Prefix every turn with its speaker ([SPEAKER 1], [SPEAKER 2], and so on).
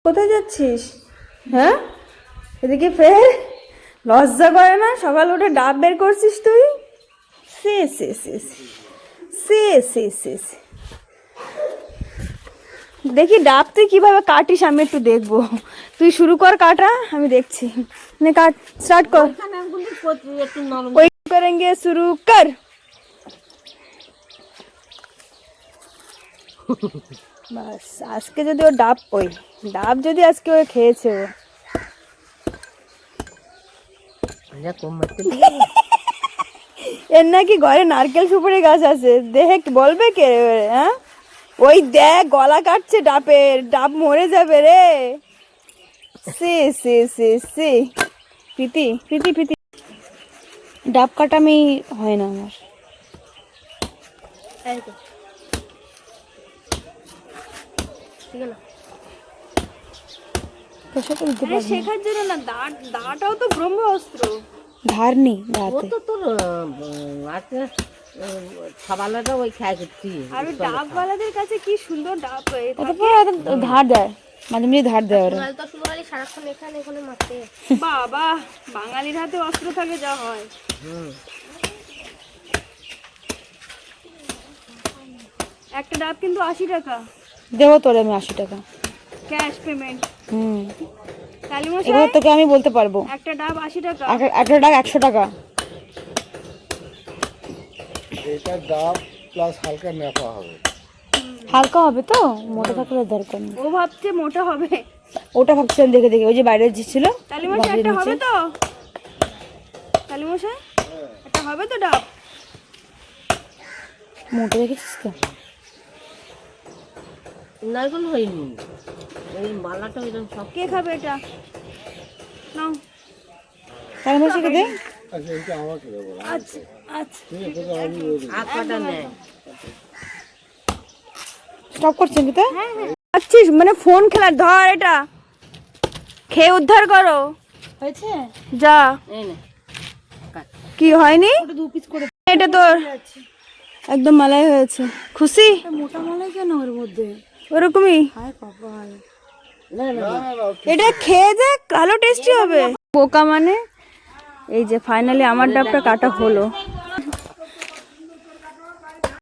[SPEAKER 1] কোথায় যাচ্ছিস? হ্যাঁ, এদিকে ফের লজ্জা করে না? সকাল উঠে ডাব বের করছিস তুই? সে সে সে সে সে সে সে দেখি ডাব তুই কিভাবে কাটিস, আমি একটু দেখবো। তুই শুরু কর কাটা, আমি দেখছি। নে কাট, স্টার্ট কর। ওই করেंगे, শুরু কর। বাস, আজকে যদি ও ডাব যদি আজকে ও খেয়েছে ও। এর নাকি ঘরে নারকেল সুপারি গাছ আছে, দেখ বলবে কে? হ্যাঁ, ওই দেখ গলা কাটছে ডাবের, ডাব মরে যাবে রে। সে সে সে সে প্রীতি প্রীতি প্রীতি, ডাব কাটামি হয় না আমার। শেখার জন্য না, দাটাও তো ব্রহ্মাস্ত্র। ধার নি দাঁতে তোর খাবালাটা ওই খাই করছি। আর ডাবওয়ালাদের কাছে কি সুন্দর ডাব, ধার দেয়, মাঝে মাঝে ধার দেয় ওরা। সারাক্ষণ এখানে এখানে মারতে। বাবা, বাঙালির হাতে অস্ত্র থাকে যা হয়। একটা ডাব কিন্তু 80 টাকা দেবো তোরে আমি, 80 টাকা ক্যাশ পেমেন্ট। এবার তোকে আমি বলতে পারবো, একটা ডাব 80 টাকা, একটা ডাব 100 টাকা।
[SPEAKER 2] এটা ডাব প্লাস হালকা ন্যাপা হবে।
[SPEAKER 1] হালকা হবে তো, মোটা থাকলে দরকার নেই। ও ভাবছে মোটা হবে, ওটা ভাবছেন দেখে দেখে। ওই যে বাইরে ছিল তালিমশাই, একটা হবে তো? তালিমশাই একটা হবে তো ডাব? মোটা দেখেছিস তো?
[SPEAKER 3] নারকেল হয়নি, ওই মালাটা ওইরকম সব।
[SPEAKER 1] কে খাবে এটা? নাও, তালিমশাইকে দে।
[SPEAKER 2] আচ্ছা, এটা আমাকে দেবো।
[SPEAKER 1] আচ্ছা আচ্ছা,
[SPEAKER 3] আকাটা নেই।
[SPEAKER 1] স্টপ করছেন কি? হ্যাঁ হ্যাঁ, আচ্ছিস মানে ফোন খেলার। ধর এটা, খেয়ে উদ্ধার করো। হয়েছে যা। কি হয়নি? দু পিস করে এটা তোর একদম মালাই হয়েছে। খুশি? মোটা মালাই কেন ওর মধ্যে? ওরকমই। এটা খেয়ে দেখ, ভালো টেস্টি হবে। পোকা মানে এই যে ফাইনালি আমার ডাবটা কাটা হলো।